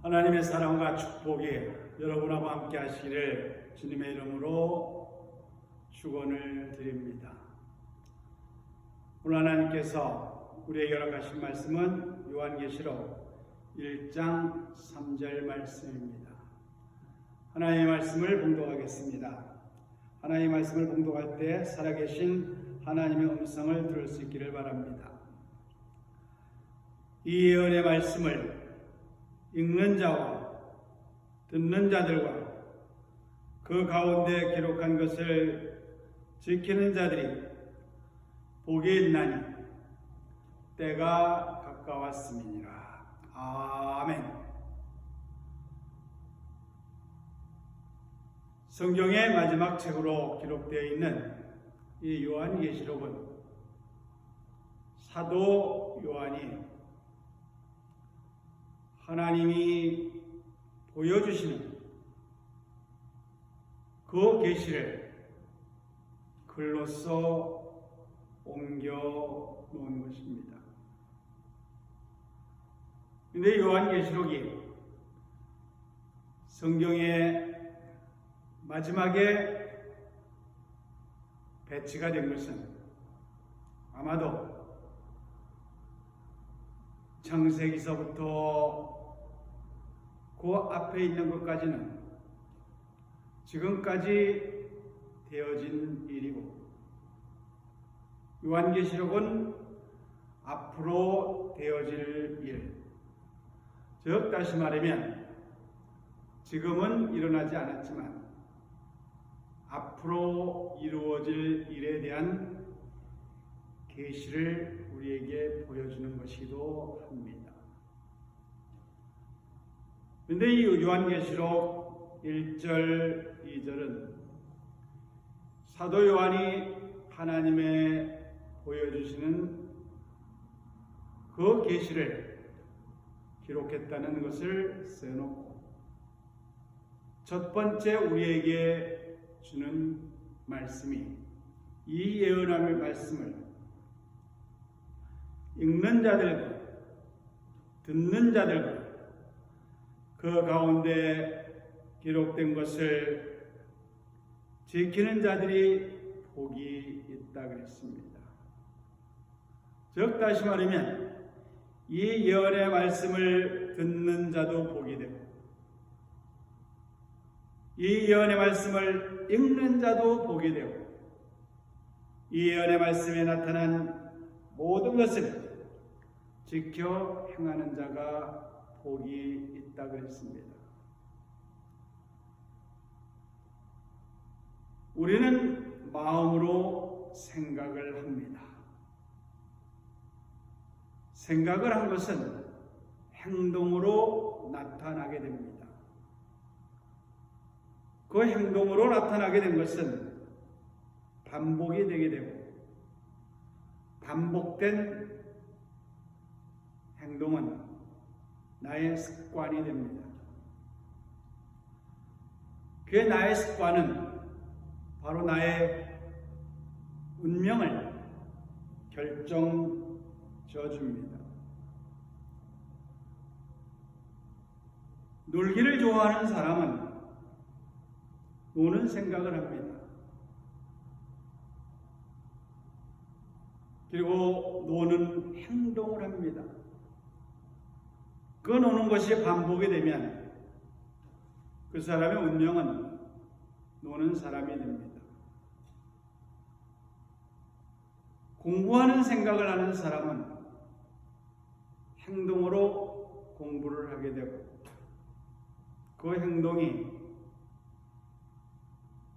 하나님의 사랑과 축복이 여러분하고 함께 하시기를 주님의 이름으로 축원을 드립니다. 오늘 하나님께서 우리에게 허락하신 말씀은 요한계시록 1장 3절 말씀입니다. 하나님의 말씀을 봉독하겠습니다. 하나님의 말씀을 봉독할 때 살아계신 하나님의 음성을 들을 수 있기를 바랍니다. 이 예언의 말씀을 읽는 자와 듣는 자들과 그 가운데 기록한 것을 지키는 자들이 복이 있나니 때가 가까웠음이니라. 아멘. 성경의 마지막 책으로 기록되어 있는 이 요한계시록은 사도 요한이 하나님이 보여주시는 그 계시를 글로써 옮겨 놓은 것입니다. 그런데 요한계시록이 성경의 마지막에 배치가 된 것은 아마도 창세기서부터 그 앞에 있는 것까지는 지금까지 되어진 일이고, 요한계시록은 앞으로 되어질 일, 즉 다시 말하면 지금은 일어나지 않았지만 앞으로 이루어질 일에 대한 계시를 우리에게 보여주는 것이기도 합니다. 그런데 이 요한계시록 1절, 2절은 사도 요한이 하나님의 보여주시는 그 계시를 기록했다는 것을 써놓고 첫 번째 우리에게 주는 말씀이 이 예언의 말씀을 읽는 자들과 듣는 자들과 그 가운데 기록된 것을 지키는 자들이 복이 있다 그랬습니다. 즉 다시 말하면 이 예언의 말씀을 듣는 자도 복이 되고 이 예언의 말씀을 읽는 자도 복이 되고 이 예언의 말씀에 나타난 모든 것을 지켜 행하는 자가 복이 있다 그랬습니다. 우리는 마음으로 생각을 합니다. 생각을 한 것은 행동으로 나타나게 됩니다. 그 행동으로 나타나게 된 것은 반복이 되게 되고, 반복된 행동은 나의 습관이 됩니다. 그 나의 습관은 바로 나의 운명을 결정 지어줍니다. 놀기를 좋아하는 사람은 노는 생각을 합니다. 그리고 노는 행동을 합니다. 그 노는 것이 반복이 되면 그 사람의 운명은 노는 사람이 됩니다. 공부하는 생각을 하는 사람은 행동으로 공부를 하게 되고 그 행동이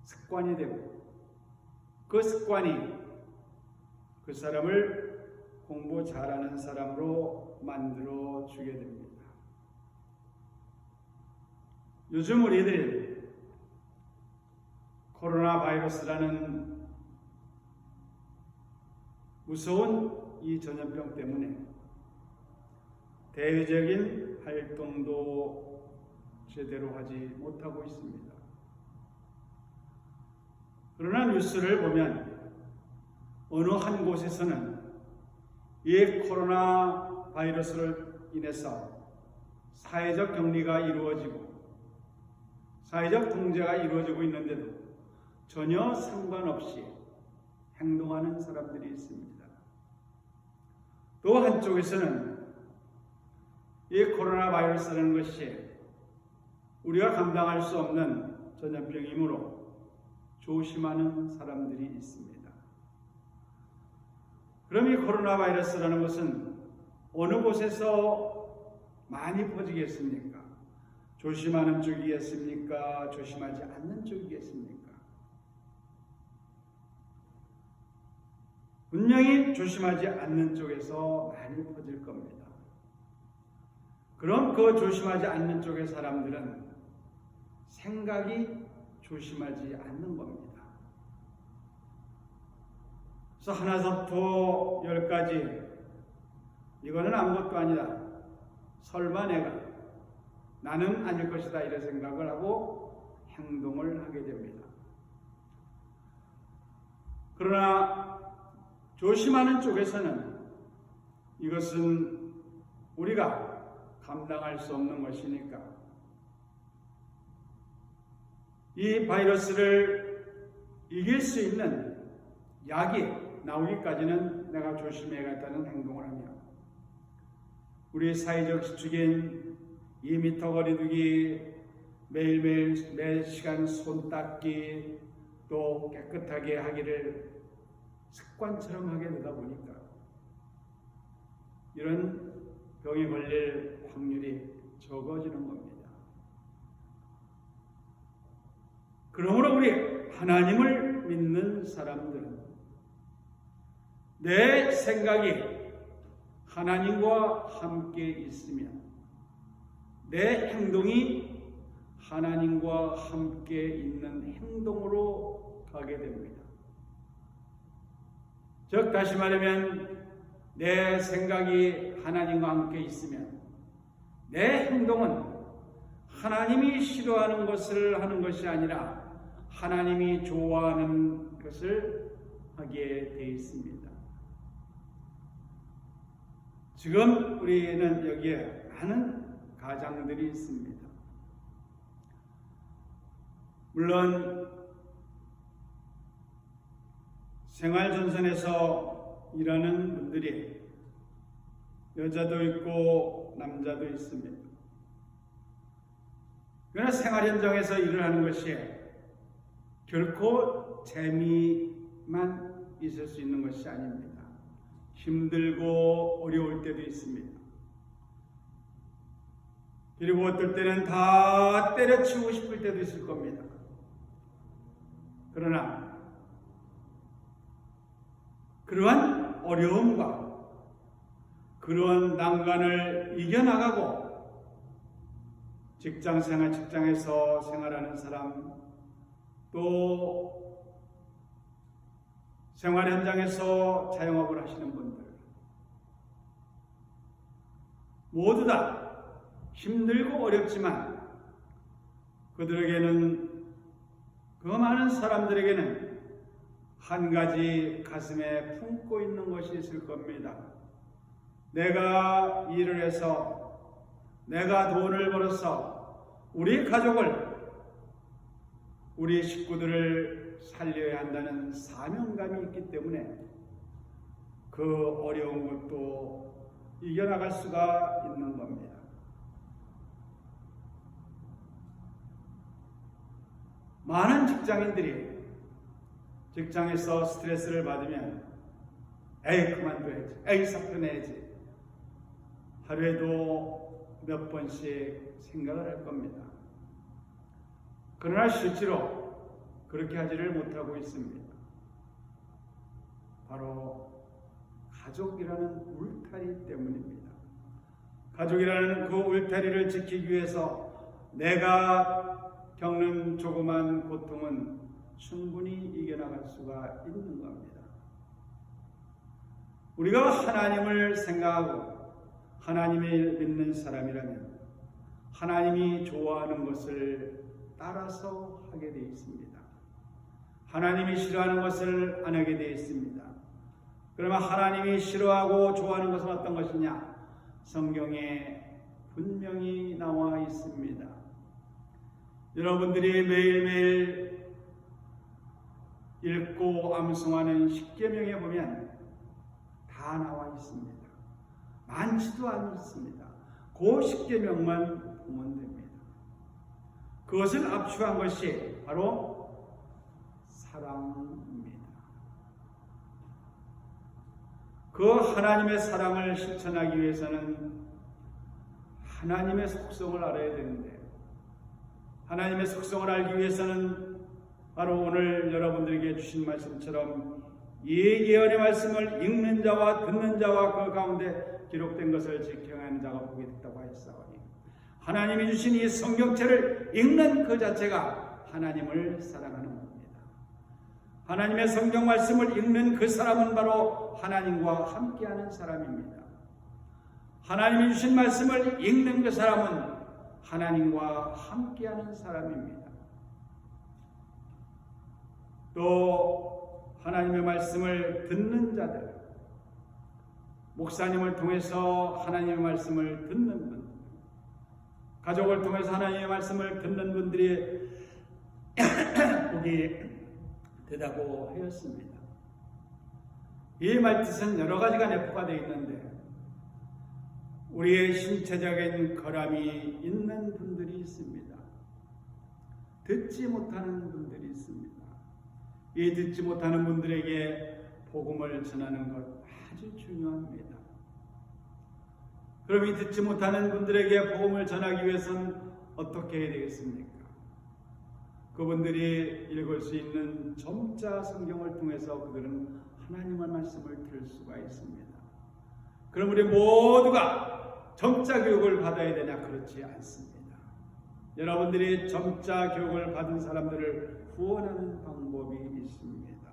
습관이 되고 그 습관이 그 사람을 공부 잘하는 사람으로 만들어 주게 됩니다. 요즘 우리들이 코로나 바이러스라는 무서운 이 전염병 때문에 대외적인 활동도 제대로 하지 못하고 있습니다. 그러나 뉴스를 보면 어느 한 곳에서는 이 코로나 바이러스를 인해서 사회적 격리가 이루어지고 사회적 통제가 이루어지고 있는데도 전혀 상관없이 행동하는 사람들이 있습니다. 또 한쪽에서는 이 코로나 바이러스라는 것이 우리가 감당할 수 없는 전염병이므로 조심하는 사람들이 있습니다. 그럼 이 코로나 바이러스라는 것은 어느 곳에서 많이 퍼지겠습니까? 조심하는 쪽이겠습니까? 조심하지 않는 쪽이겠습니까? 분명히 조심하지 않는 쪽에서 많이 퍼질 겁니다. 그럼 그 조심하지 않는 쪽의 사람들은 생각이 조심하지 않는 겁니다. 그래서 하나부터 10까지 이거는 아무것도 아니다. 설마 나는 아닐 것이다 이런 생각을 하고 행동을 하게 됩니다. 그러나 조심하는 쪽에서는 이것은 우리가 감당할 수 없는 것이니까 이 바이러스를 이길 수 있는 약이 나오기까지는 내가 조심해야겠다는 행동을 하며 우리 사회적 수칙인 2m 거리두기, 매일매일 매 시간 손 닦기, 또 깨끗하게 하기를 습관처럼 하게 되다 보니까 이런 병에 걸릴 확률이 적어지는 겁니다. 그러므로 우리 하나님을 믿는 사람들은 내 생각이 하나님과 함께 있으면 내 행동이 하나님과 함께 있는 행동으로 가게 됩니다. 즉 다시 말하면 내 생각이 하나님과 함께 있으면 내 행동은 하나님이 싫어하는 것을 하는 것이 아니라 하나님이 좋아하는 것을 하게 되어 있습니다. 지금 우리는 여기에 많은 가장들이 있습니다. 물론 생활전선에서 일하는 분들이 여자도 있고 남자도 있습니다. 그러나 생활 현장에서 일을 하는 것이 결코 재미만 있을 수 있는 것이 아닙니다. 힘들고 어려울 때도 있습니다. 그리고 어떨 때는 다 때려치우고 싶을 때도 있을 겁니다. 그러나 그러한 어려움과 그러한 난관을 이겨나가고 직장에서 생활하는 사람, 또 생활 현장에서 자영업을 하시는 분들 모두 다 힘들고 어렵지만 그들에게는 그 많은 사람들에게는 한 가지 가슴에 품고 있는 것이 있을 겁니다. 내가 일을 해서 내가 돈을 벌어서 우리 가족을 우리 식구들을 살려야 한다는 사명감이 있기 때문에 그 어려운 것도 이겨나갈 수가 있는 겁니다. 많은 직장인들이 직장에서 스트레스를 받으면 에이 그만둬야지, 에이 사표 내야지 하루에도 몇 번씩 생각을 할 겁니다. 그러나 실제로 그렇게 하지를 못하고 있습니다. 바로 가족이라는 울타리 때문입니다. 가족이라는 그 울타리를 지키기 위해서 내가 겪는 조그만 고통은 충분히 이겨나갈 수가 있는 겁니다. 우리가 하나님을 생각하고 하나님을 믿는 사람이라면 하나님이 좋아하는 것을 따라서 하게 되어 있습니다. 하나님이 싫어하는 것을 안 하게 되어 있습니다. 그러면 하나님이 싫어하고 좋아하는 것은 어떤 것이냐? 성경에 분명히 나와 있습니다. 여러분들이 매일매일 읽고 암송하는 십계명에 보면 다 나와 있습니다. 많지도 않습니다. 그 십계명만 보면 됩니다. 그것을 압축한 것이 바로 사랑입니다. 그 하나님의 사랑을 실천하기 위해서는 하나님의 속성을 알아야 되는데, 하나님의 속성을 알기 위해서는 바로 오늘 여러분들에게 주신 말씀처럼 이 예언의 말씀을 읽는 자와 듣는 자와 그 가운데 기록된 것을 지켜하는 자가 복이 있다고 하였사오니, 하나님이 주신 이 성경책을 읽는 그 자체가 하나님을 사랑하는 겁니다. 하나님의 성경 말씀을 읽는 그 사람은 바로 하나님과 함께하는 사람입니다. 하나님이 주신 말씀을 읽는 그 사람은 하나님과 함께하는 사람입니다. 또 하나님의 말씀을 듣는 자들, 목사님을 통해서 하나님의 말씀을 듣는 분, 가족을 통해서 하나님의 말씀을 듣는 분들이 복이 되다고 하였습니다. 이 말뜻은 여러 가지가 내포가 되어 있는데, 우리의 신체적인 결함이 있는 분들이 있습니다. 듣지 못하는 분들이 있습니다. 이 듣지 못하는 분들에게 복음을 전하는 것 아주 중요합니다. 그럼 이 듣지 못하는 분들에게 복음을 전하기 위해서는 어떻게 해야 되겠습니까? 그분들이 읽을 수 있는 점자 성경을 통해서 그들은 하나님의 말씀을 들을 수가 있습니다. 그럼 우리 모두가 점자 교육을 받아야 되냐? 그렇지 않습니다. 여러분들이 점자 교육을 받은 사람들을 후원하는 방법이 있습니다.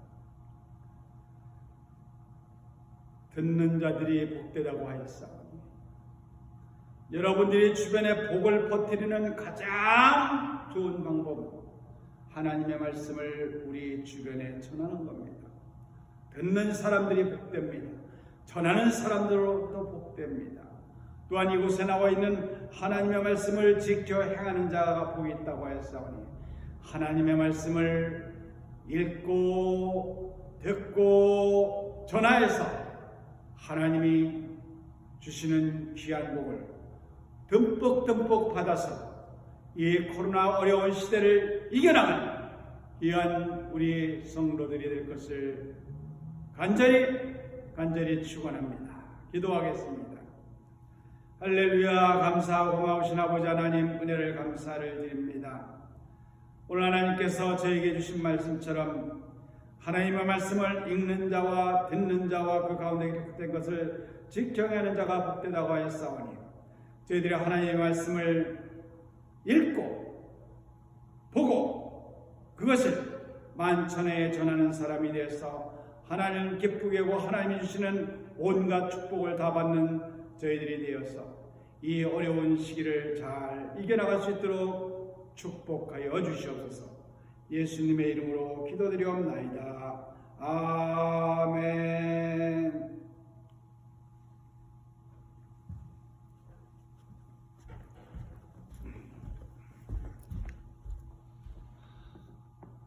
듣는 자들이 복되다고 하였사오니, 여러분들이 주변에 복을 퍼뜨리는 가장 좋은 방법은 하나님의 말씀을 우리 주변에 전하는 겁니다. 듣는 사람들이 복됩니다. 전하는 사람들도 복됩니다. 또한 이곳에 나와 있는 하나님의 말씀을 지켜 행하는 자가 복이 있다고 하였사오니, 하나님의 말씀을 읽고 듣고 전하여서 하나님이 주시는 귀한 복을 듬뿍듬뿍 받아서 이 코로나 어려운 시대를 이겨나가는 귀한 우리 성도들이 될 것을 간절히 축원합니다. 기도하겠습니다. 할렐루야. 감사하고 고마우신 아버지 하나님, 은혜를 감사를 드립니다. 오늘 하나님께서 저에게 주신 말씀처럼 하나님의 말씀을 읽는 자와 듣는 자와 그 가운데 기록된 것을 지켜내는 자가 복되다고 하였사오니, 저희들이 하나님의 말씀을 읽고 보고 그것을 만천하에 전하는 사람이 되어서 하나님을 기쁘게 하고 하나님이 주시는 온갖 축복을 다 받는 저희들이 되어서 이 어려운 시기를 잘 이겨나갈 수 있도록 축복하여 주시옵소서. 예수님의 이름으로 기도드리옵나이다.